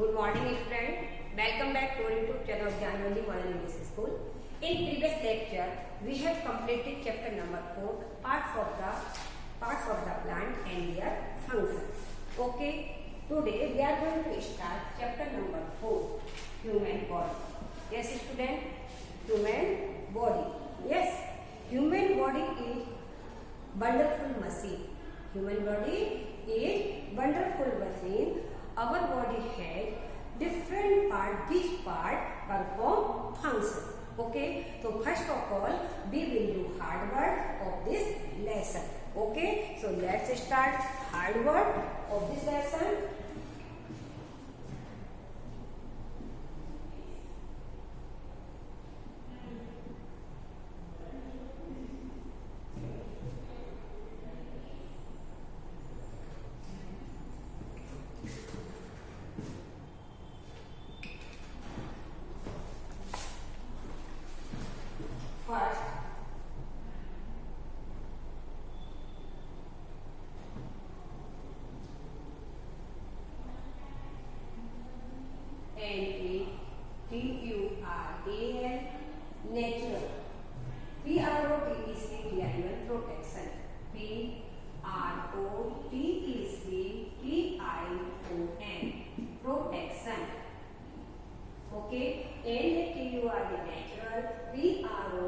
Good morning student. Welcome back to our YouTube channel of Janwali Model English School. In previous lecture, we have completed chapter number 4, parts of the plant and their functions. Okay. Today we are going to start chapter number 4, human body. Yes, student. Human body. Yes. Human body is wonderful machine. Human body is wonderful machine. Our body has different part. This part perform function. Okay. So first of all, we will do hard word of this lesson. Okay. So let's start hard word of this lesson. First, N-A-T-U-R-A-L, natural. P-R-O-T-E-C-T, animal protection. P-R-O-T-E-C-T-I-O-N, protection. Okay, N-A-T-U-R-A, natural. P-R-O-T-E-C-T-I-O-N,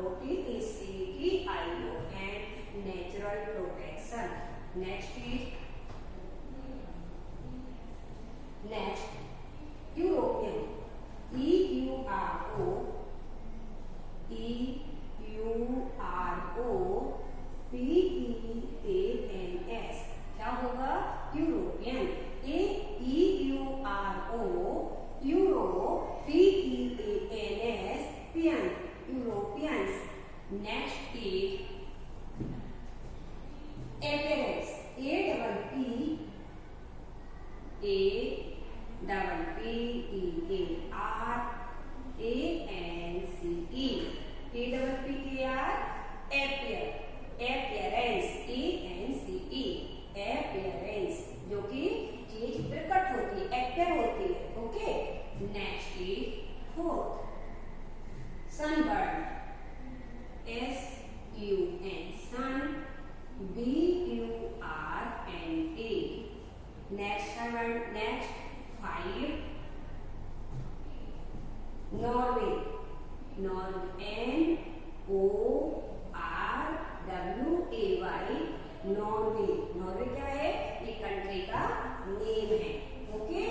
natural protection. Next is European. E-U-R-O-P-E-A-N-S, क्या होगा? European. Euro P-E-A-N-S, peon, Europeans. Next is appearance. A-P-P-E-A-R-A-N-C-E, appear, appearance, A-N-C-E, appearance, जो कि चीज प्रकट होती है, appear होती है. Okay. Next is fourth, sunburn. S-U-N, sun, B-U-R-N-A. Next 5, Norway. N-O-R-W-A-Y, Norway. Norway क्या है? एक कंट्री का नेम है. ओके.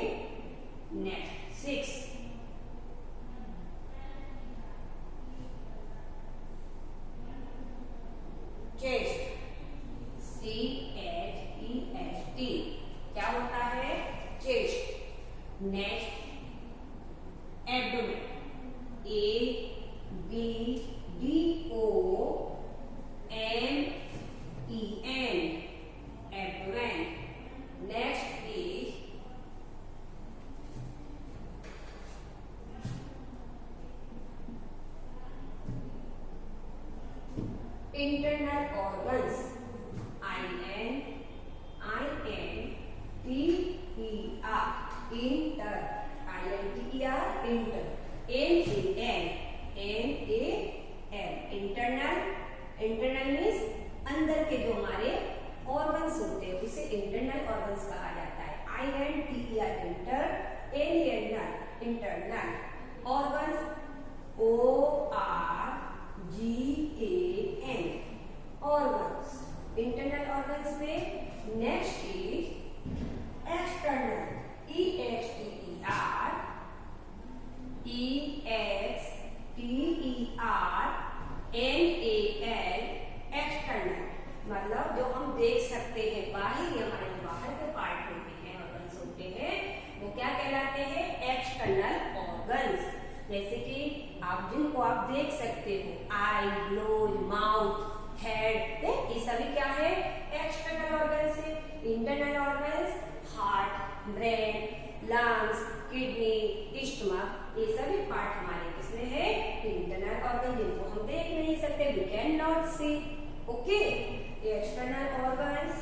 Next 6, chest. C-H-E-S-T, क्या होता है? Chest. Next abdomen. A-B-D-O-M-E-N, abdomen. Next is internal organs. I-N-T-E-R, inter, I-N-T-E-R, inter, N-A-N, N-A-N, internal. Internal means अंदर के जो हमारे ऑर्गन्स होते हैं उसे इंटरनल ऑर्गन्स कहा जाता है. I-N-T-E-R, inter, N-A-N, internal organs. O-R-G-A-N, organs, internal organs में. Next is external. E-X-T-E-R-N-A-L, external, मतलब जो हम देख सकते हैं, बाहर हमारे बाहर के पार्ट होते हैं, ऑर्गन्स होते हैं, वो क्या कहलाते हैं? External organs. जैसे कि जिनको आप देख सकते हो, आई, नोज, माउथ, हेड, ये सभी क्या है? एक्सटर्नल ऑर्गन्स है. Internal organs heart, brain, lungs, kidney, stomach, ये सभी पार्ट हमारे किसमें है? इंटरनल ऑर्गन, जिनको हम देख नहीं सकते, we can not see. Okay. External organs.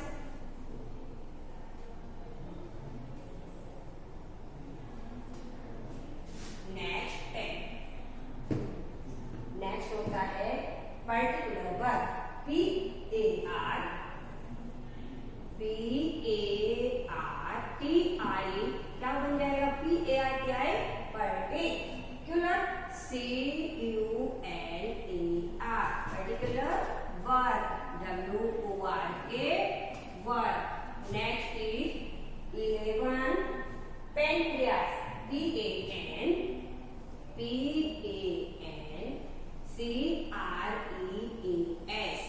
P-R-E-A-S.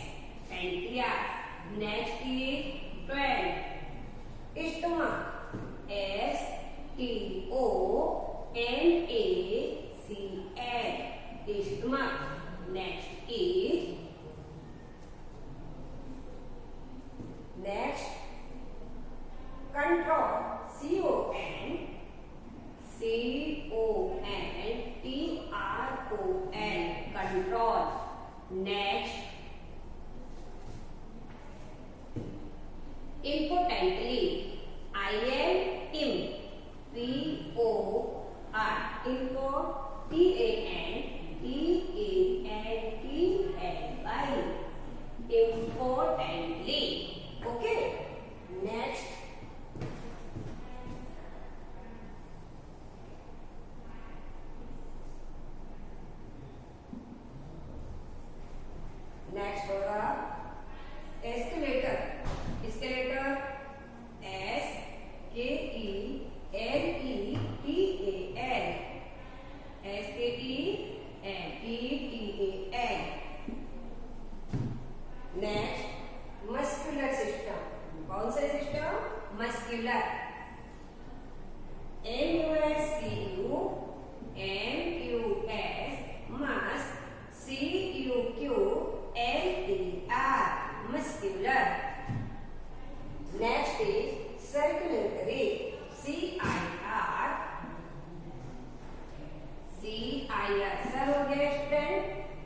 Pancreas. Next is 12. Stomach. S-T-O-M-A-C-H. Stomach. Next is control. C-O-N-T-R-O-L. Control. Next, importantly, I am Tim. P-O-R. Info. T-A-N-T-A-N-T-L-Y. Importantly. Okay. Next. Next होगा escalator. Escalator. S-K-E-L-E-T-A-L. S-K-E-L-E-T-A-L. Next, muscular system. कौन सा system? Muscular. M-U-S-C-U-M-U-S. Mus. C-U-Q-L-A-R. Muscular. Next is circulatory. C-I-R. C-I-R. Sir हो गया student.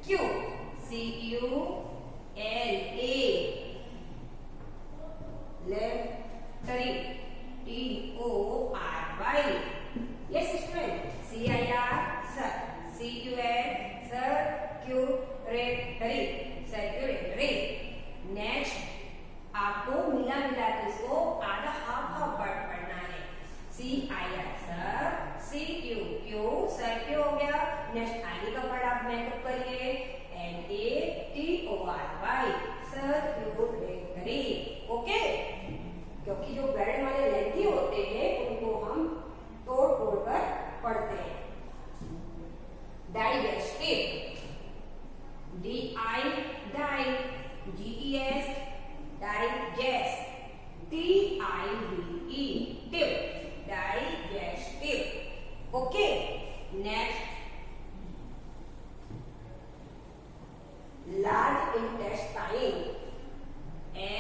Q. C-U-L-A. Laboratory. T-O-R-Y. Yes student. C-I-R. Sir. C-U-L. Circulatory. Circulatory. Next, आपको मिला मिला के इसको आधा हाफ वर्ड पढ़ना है. C-I-R. सर. C-U-Q. सर क्यों हो गया? नेक्स्ट आगे का वर्ड आप मेकअप करिए. L-A-T-O-R-Y. Circulatory. ओके. क्योंकि जो वर्ड हमारे लेंथी होते हैं उनको हम तोड़ तोड़ कर पढ़ते हैं. Digestive. D-I. G-E-S. Digest. T-I-V-E. Tive. Digestive. Okay. Next. Large intestine.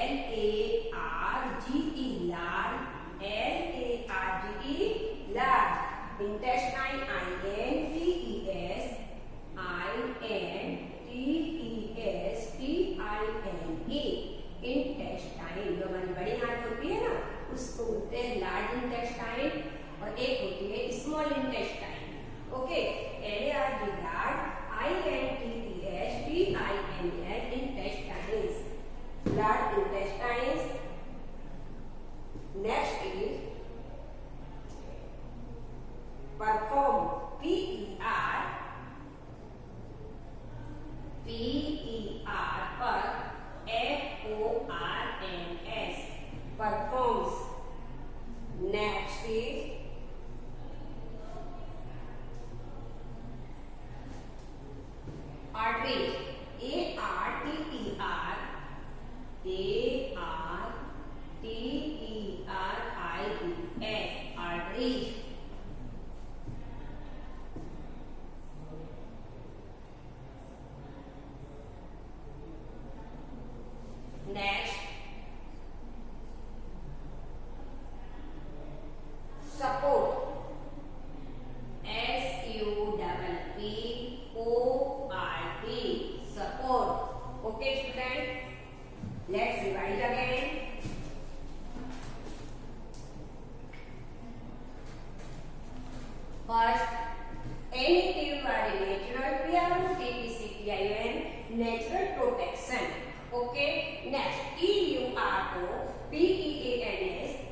L-A-R-G-E. Large. L-A-R-G-E. Large. Intestine. I-N-T-E-S. I-N-T-E-S-T-I-N-E. Intestine. जो हमारी बड़ी आंत होती है ना उसको बोलते हैं लार्ज इंटेस्टाइन और एक होती है small intestine. Okay. L-A-R-G. large. I-N-T-E-S-T-I-N-E. intestines. Large intestines. Next is perform. P-E-R. P-E-R. Per. F-O-R-M-S. Performs. Next is artery. A-R-T-E-R. A-R-T-E-R-I-E-S. Arteries. Next, support. S-U-P-P-O-R-T. Support. Okay, student. Let's revise again. First, anything by natural P-R-O-T-E-C-T-I-O-N. Natural protection. Okay. Next, E-U-R-O-P-E-A-N-S.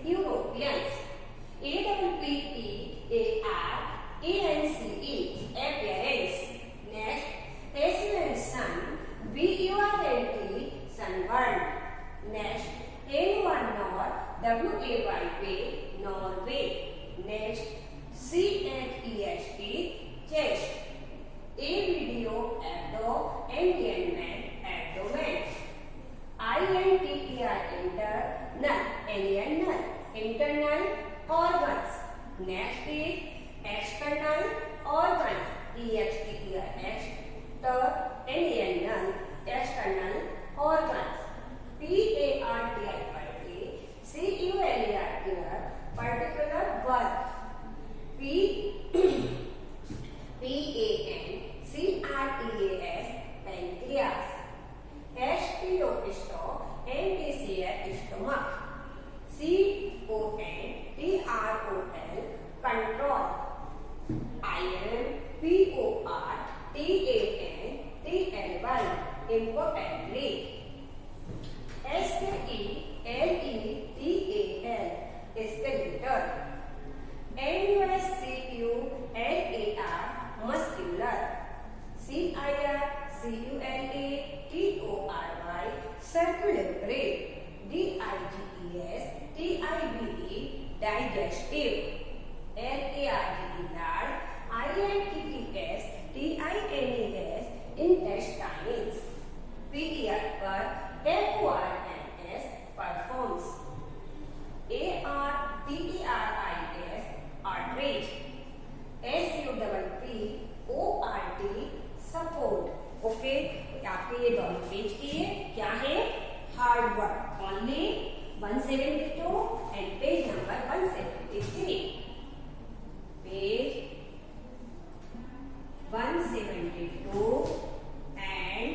Europeans. A-P-P-A-R-A-N-C-E. Appearance. Next, S-U-N-Sun. B-U-R-N-T. Sunburn. Next, N-1-Nor. W-A-Y-P. Norway. Next, C-H-E-S-T. Chest. A-video, abdo, and importantly. SKELETAL, skeletal. MUSCULAR, muscular. CIRCULATORY, circulatory. DIGESTIBE, digestive. LARGE, large. INTESTINES, intestines. PER पर FORMS, performs. ARTERIS, arteries. SUPPORT, support. Okay, आपके ये दोनों page की है क्या है, hard work only 172 and page number 173. Page 172 and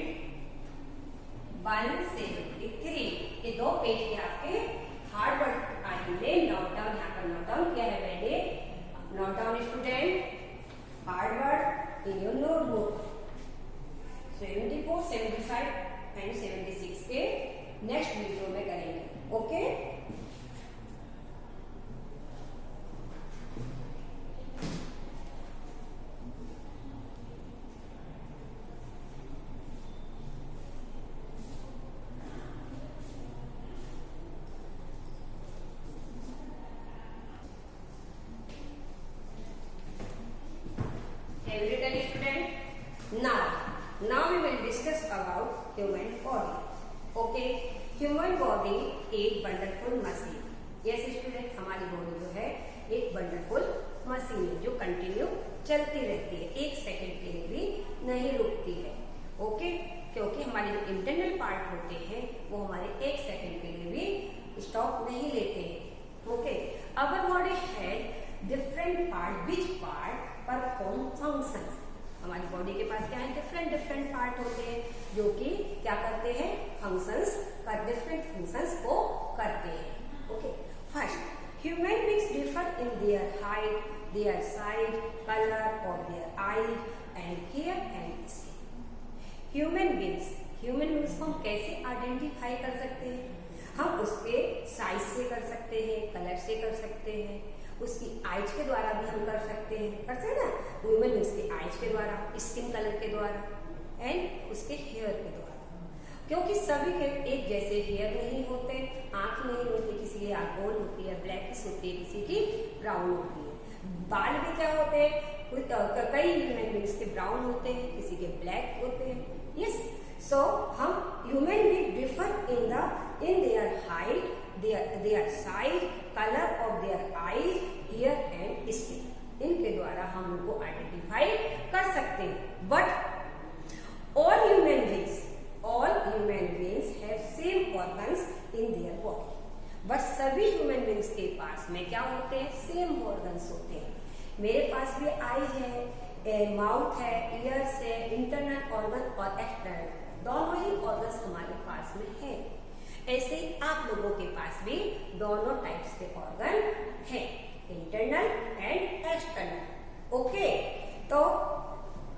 173, ये दो पेज के आपके हार्ड वर्क आएंगे. नोट डाउन, यहाँ पर नोट डाउन किया है मैंने. Note down student hard work in your notebook. 74, 75 and 76 के नेक्स्ट वीडियो में करेंगे. Okay, Now we will discuss about human body. Okay, human body एक वंडरफुल मशीन. यस स्टूडेंट, हमारी बॉडी जो है एक वंडरफुल मशीन है जो कंटिन्यू चलती रहती है, एक सेकंड के लिए भी नहीं रुकती है. ओके, क्योंकि हमारे जो इंटरनल पार्ट होते हैं वो हमारे एक सेकंड के लिए भी स्टॉप नहीं लेते हैं. Okay, our body has different part, which part perform functions. हमारी बॉडी के पास क्या है, डिफरेंट पार्ट होते हैं जो कि क्या करते हैं, फंक्शंस का डिफरेंट फंक्शंस को करते हैं. Okay, first, human beings differ in their height, their size, colour of their eyes and hair and skin. Human beings को हम कैसे आइडेंटिफाई कर सकते हैं, हम उसके साइज से कर सकते हैं, कलर से कर सकते हैं, उसकी आइज के द्वारा भी हम कर सकते हैं ना, ह्यूमन बीइंग्स की आइज के द्वारा, स्किन कलर के द्वारा एंड उसके हेयर के द्वारा. क्योंकि सभी के एक जैसे हेयर नहीं होते, आंख नहीं होती, किसी की आंख गोल होती है, ब्लैकिश होती है, किसी की ब्राउन होती है. बाल भी क्या होते हैं, कई ह्यूमन बीइंग्स के ब्राउन होते हैं, किसी के ब्लैक होते हैं. यस, सो हम human being differ in their height, their size, color of their eyes, hair and skin. इनके द्वारा हम उनको आइडेंटिफाई कर सकते हैं. But all human beings have same organs in their body. But सभी ह्यूमन बींग्स के पास में क्या होते हैं, सेम ऑर्गन्स होते हैं. मेरे पास भी आईज है, माउथ है, ईयर्स है, इंटरनल ऑर्गन और एक्सटर्नल, दोनों ही ऑर्गन्स हमारे पास में है. ऐसे ही आप लोगों के पास भी दोनों टाइप्स के ऑर्गन हैं, इंटरनल एंड एक्सटर्नल. ओके, तो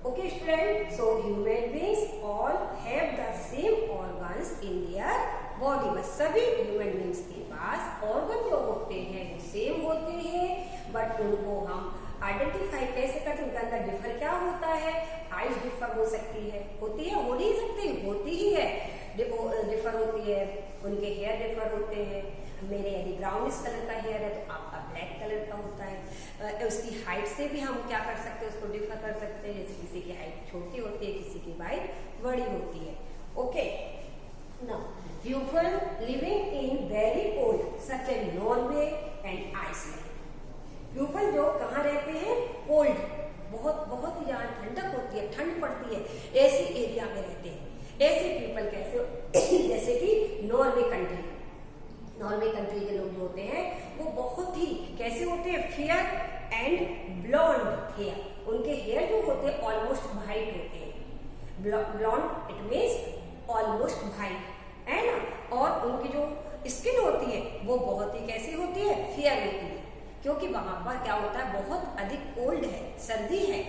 okay student, so human beings all have the same organs in their body. बस सभी ह्यूमन बीइंग्स के पास ऑर्गन जो होते हैं वो सेम होते हैं, बट उनको हम आइडेंटिफाई कैसे करते हैं, उनके अंदर डिफर क्या होता है. आइज डिफर हो सकती है, होती है, हो नहीं सकती, होती ही है, डिफर होती है. उनके हेयर डिफर होते हैं. मेरे यदि ब्राउनिश कलर का हेयर है तो आपका ब्लैक कलर का होता है. उसकी हाइट से भी हम क्या कर सकते हैं, उसको डिफर कर सकते हैं. जैसे किसी की हाइट छोटी होती है, किसी की हाइट बड़ी होती है. Okay, now people living in very cold such as Norway and Iceland. People जो कहाँ रहते हैं, कोल्ड, बहुत ही जहाँ ठंडक होती है, ठंड पड़ती है, ऐसी एरिया में रहते हैं. ऐसे पीपल कैसे, जैसे कि नॉर्वे कंट्री के लोग जो होते हैं वो बहुत ही कैसे होते हैं, फेयर एंड ब्लॉन्ड हेयर. उनके हेयर जो होते हैं ऑलमोस्ट व्हाइट होते हैं. Blond it means almost white है ना. और उनकी जो स्किन होती है वो बहुत ही कैसी होती है, फेयर होती है. क्योंकि वहां पर क्या होता है, बहुत अधिक कोल्ड है, सर्दी है.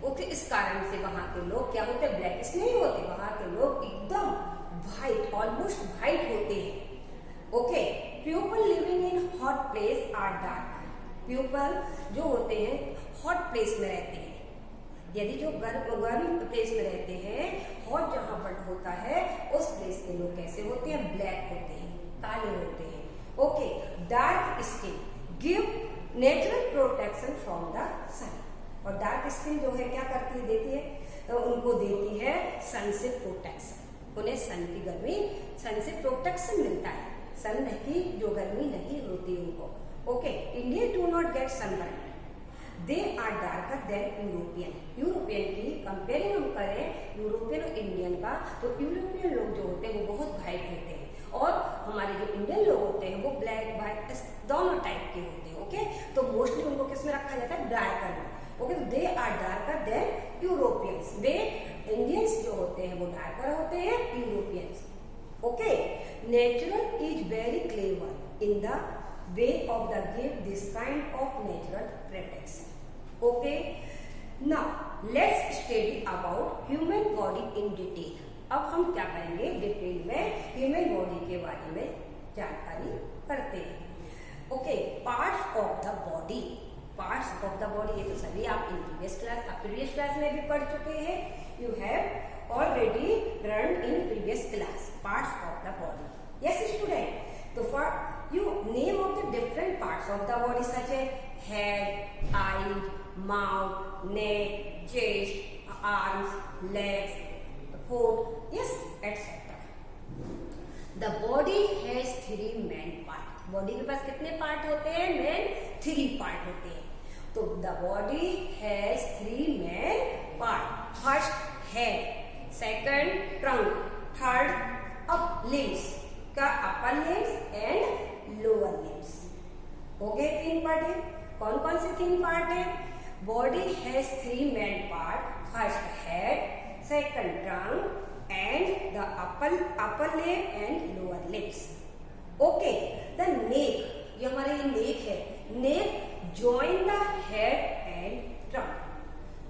ओके, इस कारण से वहां के लोग क्या होते हैं, ब्लैकिश नहीं होते. वहां के लोग एकदम प्लेस आर डार्क। पीपल जो होते हैं हॉट प्लेस में रहते हैं, यदि जो गर्म प्लेस में रहते हैं, हॉट जहां पर होता है उस प्लेस के लोग कैसे होते हैं, ब्लैक होते हैं, काले होते हैं। Okay, dark skin give natural protection from the sun. और डार्क स्किन जो है क्या करती है, देती है, तो उनको देती है सन से प्रोटेक्शन। उन्हें सन की गर्मी, सन से प्रोटेक्शन मिलता है, सन की जो गर्मी नहीं होती उनको। Okay, Indian do not get sunburn, they are darker than European. European की कंपेयरिंग हम करें यूरोपियन और इंडियन का, तो यूरोपियन लोग जो होते हैं वो बहुत ब्राइट होते हैं, और हमारे जो इंडियन लोग होते हैं वो ब्लैक व्हाइट दोनों टाइप के होते हैं। ओके, तो मोस्टली उनको किस में रखा जाता है, डार्कर में। ओके, तो they are darker than Europeans, वे इंडियंस जो होते हैं वो डार्कर होते हैं Europeans. Okay, natural is very clever in the way of the give this kind of natural protection. Okay, now let's study about human body in detail. अब हम क्या करेंगे, डिटेल में ह्यूमन बॉडी के बारे में जानकारी करते हैं। Okay, parts of the body. Parts of the body, ये तो सभी आप इन प्रीवियस क्लास में भी पढ़ चुके हैं। You have already learn in previous class parts of the body. Yes student, तो for you name of the different parts of the body such as head, eyes, mouth, neck, chest, arms, legs, foot, yes, etc. The body has three main parts. Body के पास कितने part होते हैं, main 3 part होते हैं। तो the body has 3 main parts. First head, second trunk, third up limbs का upper limbs and lower limbs. हो गए 3 पार्ट है। कौन कौन से 3 पार्ट है, body has 3 main part, first head, second trunk and the upper limb and lower limbs. Okay, the neck, ये हमारे नेक है, neck join the head and trunk.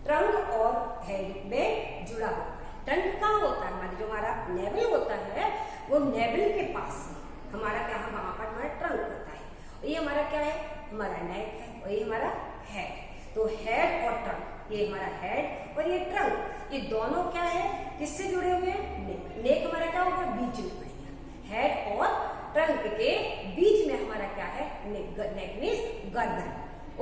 Trunk और हेड में जुड़ा होता है। ट्रंक कहाँ होता है, हमारे जो हमारा नेवल होता है वो नेवल के पास है हमारा क्या है, वहां पर हमारा ट्रंक होता है। और ये हमारा क्या है, हमारा नेक है, और ये हमारा हेड। तो हेड और ट्रंक, ये हमारा हेड और ये ट्रंक, ये दोनों क्या है, किससे जुड़े हुए हैं, नेक। नेक हमारा क्या होगा, बीच में पड़ेगा। हेड और ट्रंक के बीच में हमारा क्या है, नेक मीन्स गर्दन।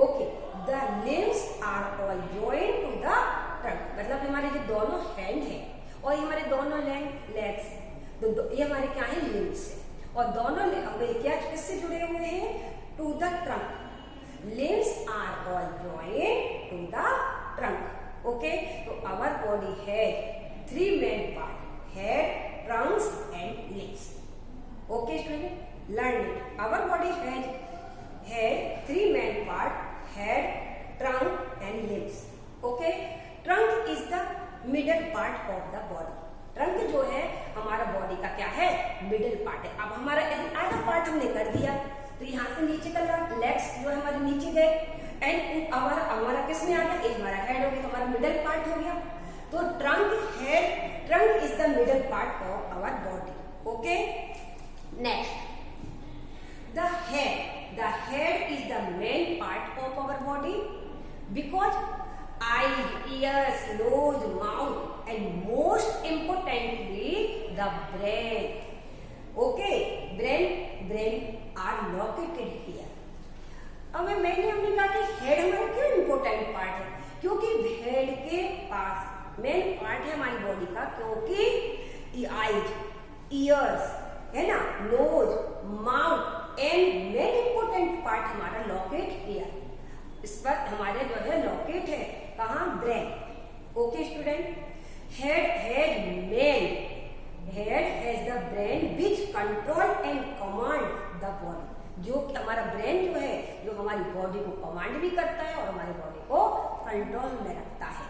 Okay, the limbs are all joint to the trunk, मतलब हमारे जो दोनों हैंड है और ये हमारे दोनों लेग्स, तो ये हमारे क्या है, लिम्स है। और दोनों क्या किससे जुड़े हुए हैं, to the trunk. Limbs are all joint to the trunk. Okay, तो our body has 3 main part, head, trunks and limbs. Okay student, learn it. Our body has 3 main part, head, trunk and limbs. Okay, trunk is the middle part of the body. Trunk जो है हमारा body का क्या है, middle part है। अब हमारा आधा पार्ट हमने कर दिया, तो यहाँ से नीचे का लेग्स जो है हमारे नीचे गए एंड हमारा किस में आ गया, एक हमारा हेड हो गया, तो हमारा मिडिल पार्ट हो गया। तो trunk is the middle part of our body. Okay, next the head is the main part of our body because eyes, ears, nose, mouth and most importantly the brain. Okay, brain are located here. अब मैंने हमने कहा कि head हमारा क्यों important part है, क्योंकि head के पास मेन पार्ट है हमारी बॉडी का, क्योंकि आईज, ईयर्स है ना, nose, mouth and main important part हमारा लोकेट हियर। इस पर हमारे जो है लॉकेट है कहाँ, brain. Okay student, head has the brain which control and command the body. जो कि हमारा ब्रेन जो है, जो हमारी बॉडी को कमांड भी करता है और हमारी बॉडी को कंट्रोल में रखता है।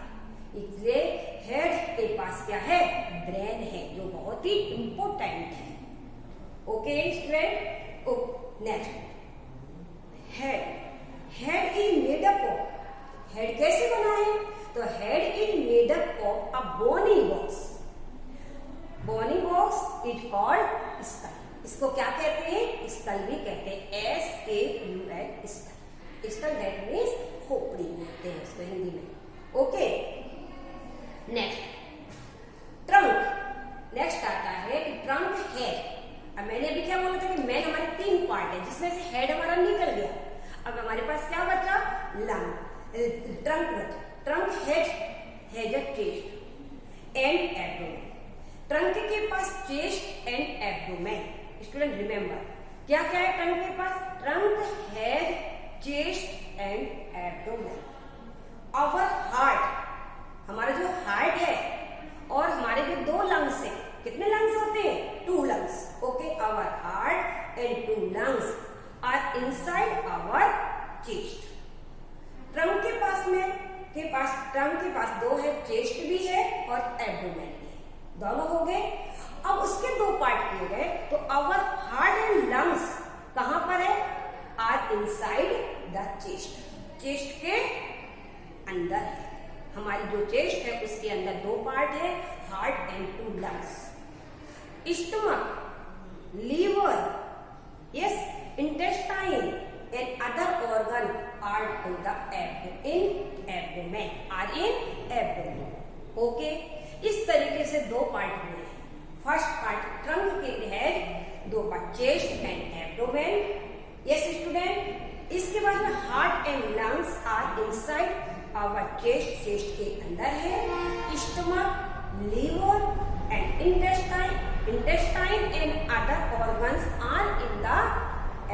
इसलिए हेड के पास क्या है, ब्रेन है, जो बहुत ही इंपॉर्टेंट है। Okay student, next head is made up of, head कैसे बना है, तो head is made up of a bony box. Bony box is called skull. इसको क्या कहते हैं? स्कल भी कहते हैं, SKUL, skull. Skull that means खोपड़ी बोलते हैं इसको हिंदी में। Okay, next trunk. नेक्स्ट आता है कि ट्रंक हेड। अब मैंने अभी क्या बोला था कि मैन हमारे 3 पार्ट है, जिसमें से हेड हमारा निकल गया। अब हमारे पास क्या बचा? लंग, ट्रंक बचा। Trunk head has a chest and abdomen. Trunk के पास chest and abdomen. Student remember, क्या क्या है ट्रंक के पास? Trunk head, chest and abdomen. Our heart, हमारा जो हार्ट है और हमारे जो 2 लंग्स है, कितने लंग्स होते हैं? 2 lungs. Okay, our heart and 2 lungs are inside our chest. Trunk के पास ट्रंक के पास 2 है, चेस्ट भी है और एब्डोमेन भी है, दोनों हो गए। अब उसके 2 पार्ट किए गए, तो आवर हार्ट एंड लंग्स कहां पर है? Are inside the chest. Chest के अंदर है। हमारी जो चेस्ट है उसके अंदर 2 पार्ट है, heart and 2 lungs. Stomach, liver, yes, intestine and other organ are to the abdomen, are in abdomen. Okay, इस तरीके से 2 पार्ट हुए हैं। फर्स्ट पार्ट ट्रंक के head, 2 part chest and abdomen. Yes student, इसके बाद में heart and lungs are inside our chest, chest के अंदर है। Stomach, liver and intestine and other organs are in the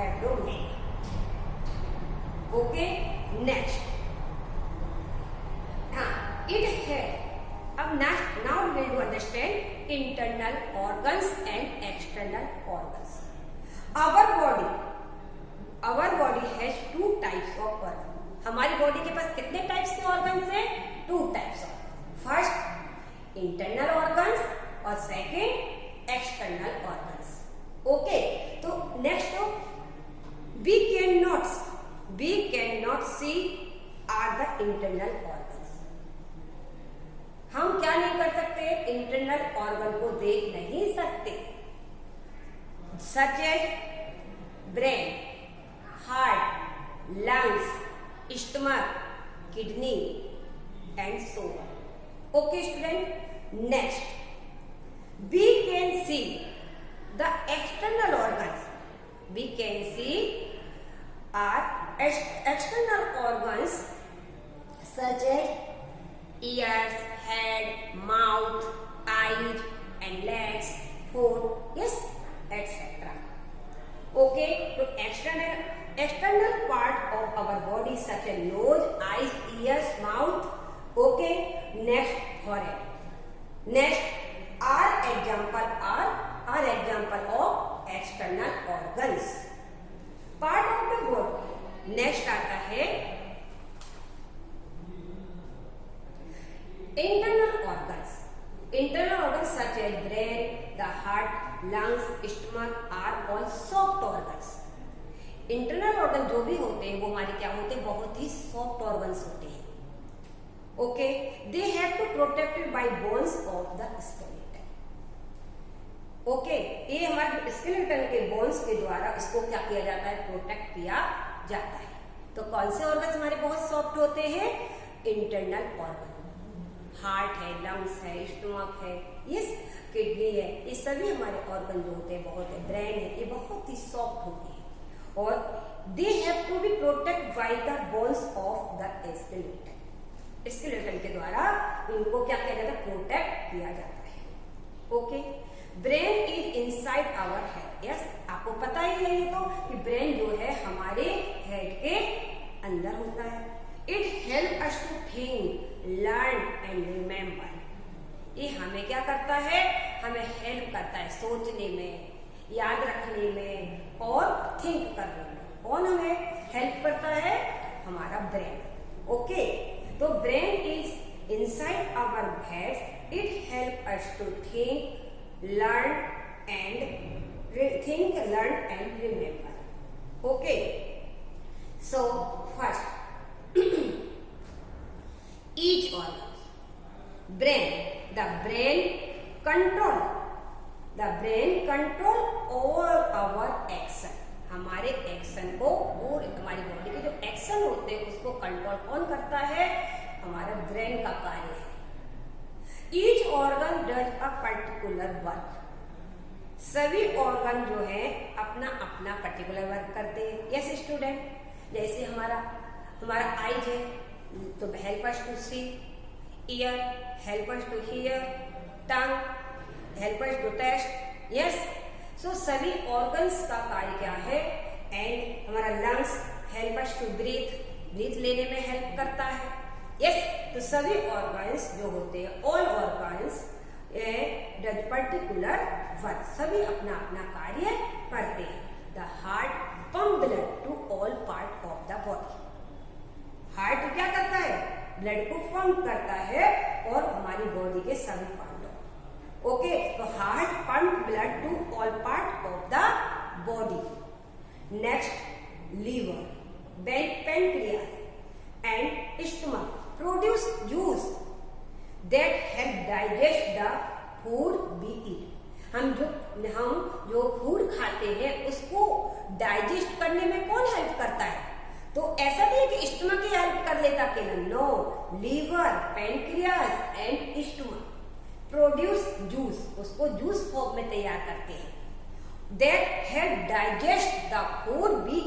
abdomen. Okay, next. It has. अब now we will understand internal organs and external organs. Our body has 2 types of organs. हमारी body के पास कितने types के organs हैं? 2 types of. First internal organs और second external organs. Okay, तो next we cannot see are the internal organs. हम क्या नहीं कर सकते? इंटरनल ऑर्गन को देख नहीं सकते। such as brain, heart, lungs, stomach, kidney and so on. Okay student, next we can see the external organs. We can see are external organs such as ears, head, mouth, eyes and legs, foot, yes, etc. Okay, so external part of our body such as nose, eyes, ears, mouth. Okay, next forehead. Next are example of external organs. Part of the body. Next आता है internal organs. Internal organs such as brain, the heart, lungs, stomach are all soft organs. Internal organ जो भी होते हैं वो हमारे क्या होते हैं? बहुत ही सॉफ्ट ऑर्गन्स होते हैं। Okay, they have to protected by bones of the skeleton. Okay, ये हमारे स्केलेटन के बोन्स के द्वारा इसको क्या किया जाता है? प्रोटेक्ट किया जाता है। तो कौन से ऑर्गन्स हमारे बहुत सॉफ्ट होते हैं? इंटरनल ऑर्गन, हार्ट है, लंग्स है, स्टमक है, ये किडनी है, ये सभी हमारे ऑर्गन जो होते हैं बहुत है, ब्रेन है, ये बहुत ही सॉफ्ट होते हैं और they have to be protect by the bones of the skeleton. Skeleton के द्वारा इनको क्या किया जाता है? प्रोटेक्ट किया जाता है। Okay, brain is inside our head. Yes, आपको पता ही है ये तो कि ब्रेन जो है हमारे हेड के अंदर होता है। It help us to think, learn and remember. ये हमें क्या करता है? हमें हेल्प करता है सोचने में, याद रखने में और थिंक करने में। कौन हमें हेल्प करता है? हमारा ब्रेन। ओके, तो brain is inside our head. It help us to think, learn and remember. Okay, so first each organ, brain, the brain control the brain control over our action, हमारे action को और हमारी body के जो action होते हैं उसको control कौन करता है? हमारा ब्रेन का कार्य है। Each organ does a particular work, सभी ऑर्गन जो है अपना अपना पर्टिकुलर वर्क करते हैं। यस स्टूडेंट, जैसे हमारा आईज है तो help us to see, ear help us to hear, tongue help us to taste. Yes, so सभी ऑर्गन्स का कार्य क्या है? एंड हमारा lungs help us to breathe लेने में हेल्प करता है। यस, तो सभी ऑर्गन्स जो होते हैं, all organs does particular work, सभी अपना अपना कार्य करते हैं। The heart pump blood to all part of the body, heart क्या करता है? ब्लड को पंप करता है और हमारी बॉडी के सभी पार्टों। ओके, तो heart pump blood to all part of the body. Next, liver, pancreas and stomach produce juice that help digest the food we eat. हम जो फूड खाते हैं उसको डाइजेस्ट करने में कौन हेल्प करता है? तो ऐसा नहीं है कि स्टमक ही हेल्प कर लेता अकेला, no, liver, pancreas and stomach produce juice, उसको जूस फॉर्म में तैयार करते हैं। That help digest the food we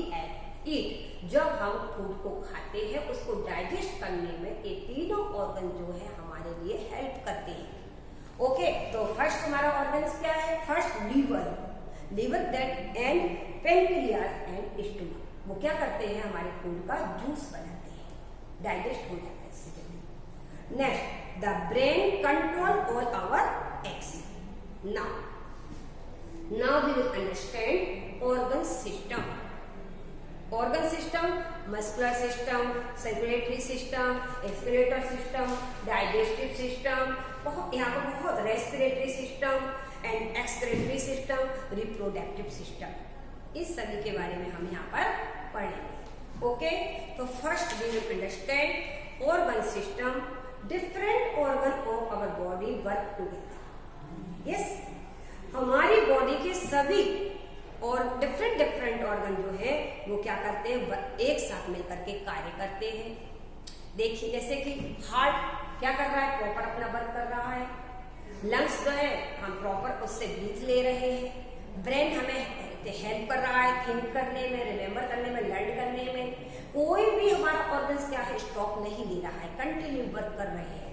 eat, जब हम फूड को खाते हैं उसको डाइजेस्ट करने में ये तीनों ऑर्गन जो है हमारे लिए हेल्प करते हैं। ओके, तो फर्स्ट हमारा ऑर्गन क्या है? First liver that and pancreas and stomach, वो क्या करते हैं? हमारे फूड का जूस बनाते हैं, डाइजेस्ट हो जाता है इससे। Next, the brain control all our action. Now we will understand organ system. Organ system, muscular system, circulatory system, excretory system, digestive system, यहाँ पर बहुत respiratory system and excretory system, reproductive system, इस सभी के बारे में हम यहाँ पर पढ़ेंगे। ओके, तो first we will understand organ system. Different organ of our body work together. Yes, हमारी बॉडी के सभी और डिफरेंट ऑर्गन जो है वो क्या करते हैं? एक साथ मिलकर के कार्य करते हैं। देखिए, जैसे कि हार्ट क्या कर रहा है? प्रॉपर अपना वर्क कर रहा है। लंग्स जो है हम प्रॉपर उससे ब्रीथ ले रहे हैं। ब्रेन हमें हेल्प कर रहा है थिंक करने में, रिमेम्बर करने में, लर्न करने में। कोई भी हमारा ऑर्गन्स क्या है? स्टॉप नहीं दे रहा है, कंटिन्यू वर्क कर रहे हैं।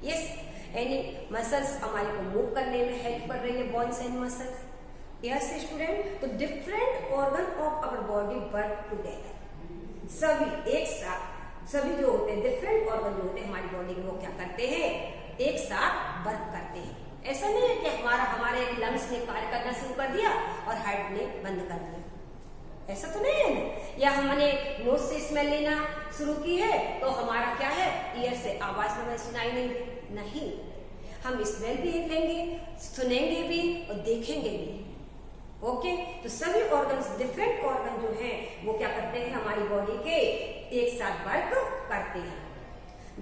यस, यानी मसल्स हमारे को मूव करने में हेल्प कर रही है, bones and muscles. Yes student, तो different organ of our body work together, सभी एक साथ, सभी जो होते हैं डिफरेंट ऑर्गन जो होते हैं हमारी बॉडी के, वो क्या करते हैं? एक साथ वर्क करते हैं। ऐसा नहीं है कि हमारे लंग्स ने कार्य करना शुरू कर दिया और हार्ट ने बंद कर दिया, ऐसा तो नहीं है ना। या हमने नोज से स्मेल लेना शुरू की है तो हमारा क्या है? ईयर से आवाज हमें सुनाई नहीं दे, नहीं, हम स्मेल भी लेंगे, सुनेंगे भी और देखेंगे भी। ओके, तो सभी ऑर्गन्स, डिफरेंट ऑर्गन जो हैं वो क्या करते हैं? हमारी बॉडी के एक साथ वर्क करते हैं।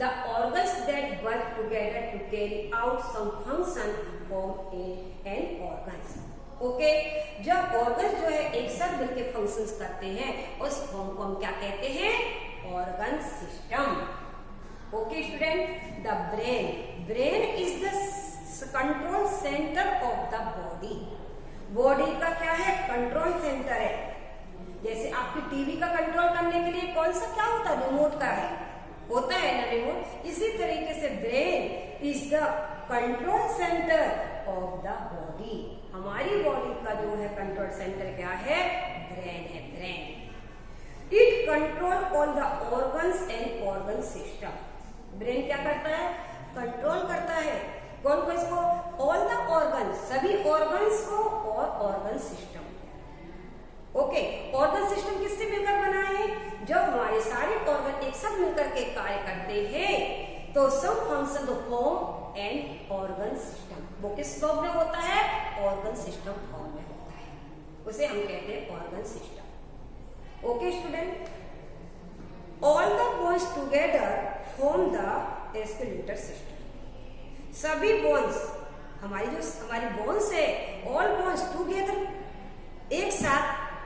The organs that work together to carry out some function form an organs. Okay, जब ऑर्गन्स जो है एक साथ मिलकर फंक्शंस करते हैं उस फॉर्म को हम क्या कहते हैं? Organ system. Okay student, the brain is the control centre of the body. Body का क्या है? कंट्रोल सेंटर है। जैसे आपकी टीवी का कंट्रोल करने के लिए कौन सा क्या होता है? रिमोट का है, होता है ना रिमोट। इसी तरीके से brain is the control centre of the body. हमारी बॉडी का जो है कंट्रोल सेंटर क्या है? ब्रेन है, brain. It control all the organs and organ system. Brain क्या करता है? कंट्रोल करता है कौन को? इसको, ऑल द ऑर्गन, सभी ऑर्गन्स को और organ system. Okay, organ system किससे मिलकर बना है? जब हमारे सारे ऑर्गन एक साथ मिलकर के कार्य करते हैं तो some function of form and organ system, वो किस फॉर्म में होता है? ऑर्गन सिस्टम फॉर्म में होता है, उसे हम कहते हैं organ system. Okay student, all the bones together form the skeletal system. सभी बोन्स हमारी बोन्स है, ऑल बोन्स टुगेदर एक साथ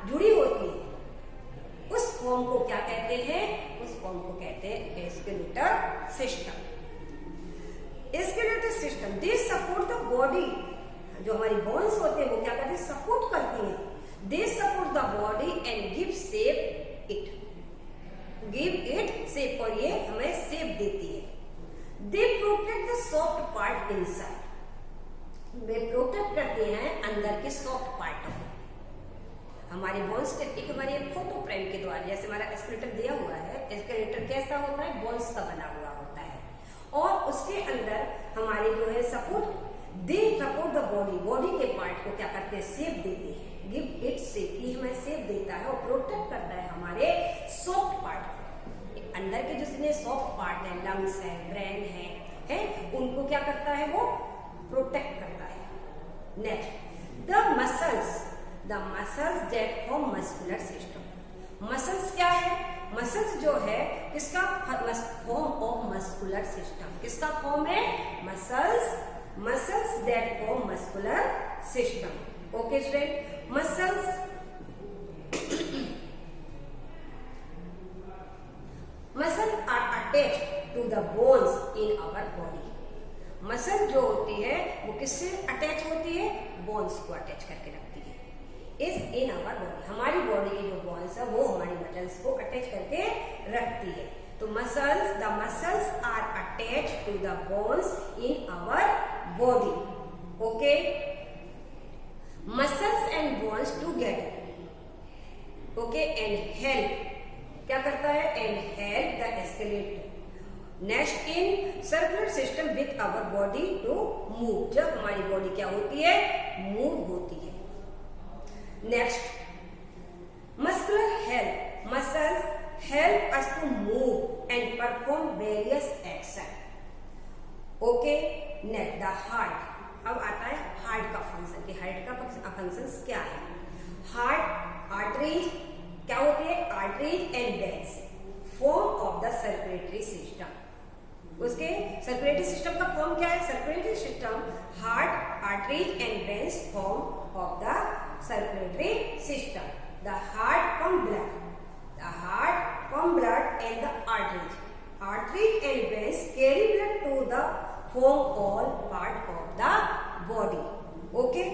जुड़ी होती है, उस फॉर्म को क्या कहते हैं? उस फॉर्म को कहते हैं skeletal system. Skeletal system this support the body, जो हमारी बोन्स होते हैं वो क्या करते हैं? सपोर्ट करती हैं। They support the body and give shape it, give it shape, और ये हमें शेप देती है। They protect the soft part inside, वे प्रोटेक्ट करते हैं अंदर के सॉफ्ट पार्ट को। हमारी बोन्स के एक हमारी फोटो फ्रेम के द्वारा, जैसे हमारा स्केलेटन दिया हुआ है, स्केलेटन कैसा होता है? बोन्स का बना हुआ होता है, और उसके अंदर हमारे जो है support, they support the body, body के पार्ट को क्या करते हैं? शेप देते हैं। गिव इट शेप, ये हमें शेप देता है और प्रोटेक्ट करता है हमारे सॉफ्ट पार्ट को। अंदर के जितने सॉफ्ट पार्ट है, लंग्स है, ब्रेन है, उनको क्या करता है? वो प्रोटेक्ट करता है। Next the muscles that form muscular system. Muscles क्या है? मसल्स जो है किसका? Form of muscular system. किसका फॉर्म है? Muscles that form muscular system. Okay student, muscles are attached to the bones in our body. Muscle जो होती है वो किससे अटैच होती है? बोन्स को अटैच करके रखती है। इज इन आवर बॉडी, हमारी बॉडी की जो बोन्स है वो हमारी मसल्स को अटैच करके रखती है। तो the muscles are attach to the bones in our body. Okay, muscles and bones together, okay, and help, क्या करता है? And help the skeleton next in circular system with our body to move. जब हमारी बॉडी क्या होती है? Move होती है। Next muscular help, muscles help us to move and perform various action. Okay, next the heart. अब आता है हार्ट का फंक्शन, कि हार्ट का फंक्शन क्या है? हार्ट आर्टरीज क्या होती है? Arteries and veins form of the circulatory system. उसके सर्कुलेटरी सिस्टम का फॉर्म क्या है? Circulatory system, heart, arteries and veins form of the circulatory system. The heart from blood and the arteries and veins carry blood to the form all part of the body. Okay,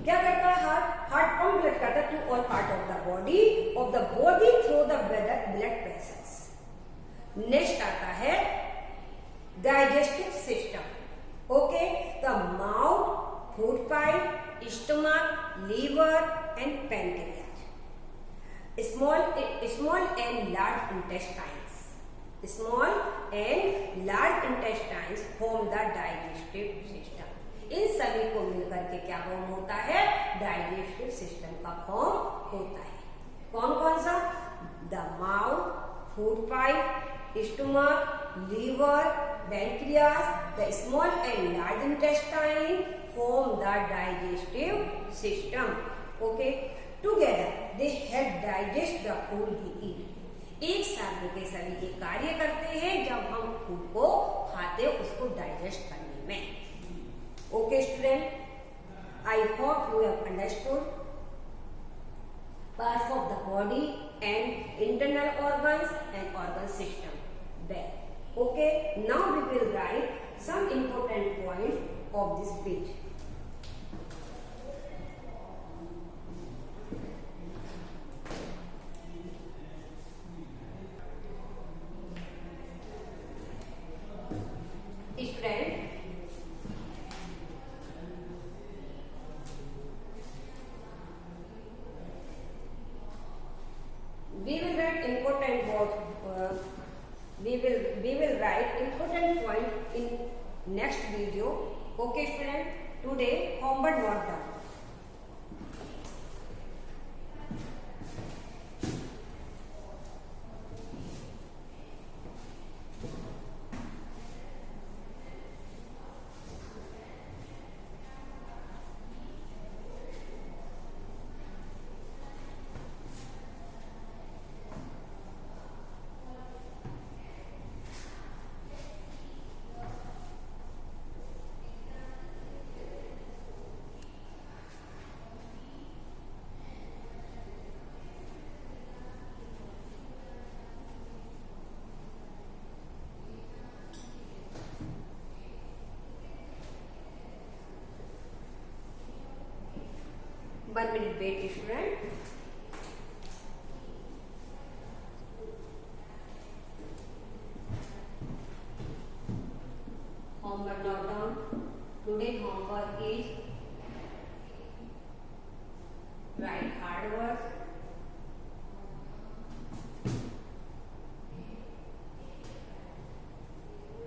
क्या करता है heart pump blood करता है to all part of the body through the blood vessels. Next आता है digestive system. Okay, the mouth, food pipe, stomach, liver and pancreas, small and large intestines, form the digestive system. इन सभी को मिलकर के क्या फॉर्म होता है? डाइजेस्टिव सिस्टम का फॉर्म होता है। कौन कौन सा? The mouth, food pipe, stomach, liver, pancreas, the small and large intestine form the digestive system. Okay, together they help digest the food we eat. एक साथ मिलकर सभी ये कार्य करते हैं जब हम फूड को खाते हैं, उसको डाइजेस्ट करने में। Okay student, I hope you have understood parts of the body and internal organs and organ system well. Okay, now we will write some important points of this page. Student, we will write important point in next video. Okay student, today homework not done. 1 minute wait, student. Homework note down. Today homework is write hard words.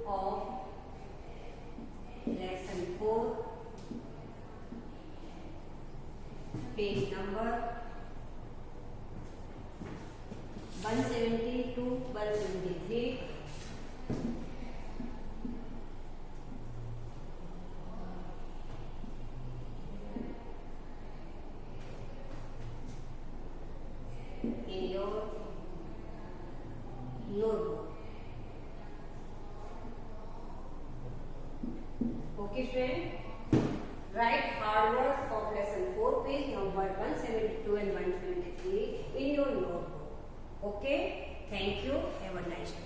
Of lesson 4, page number 170 to 173. In your notebook. Okay, friend. Write hard words of lesson 4, page number 172 and 173 in your notebook. Okay. Thank you. Have a nice day.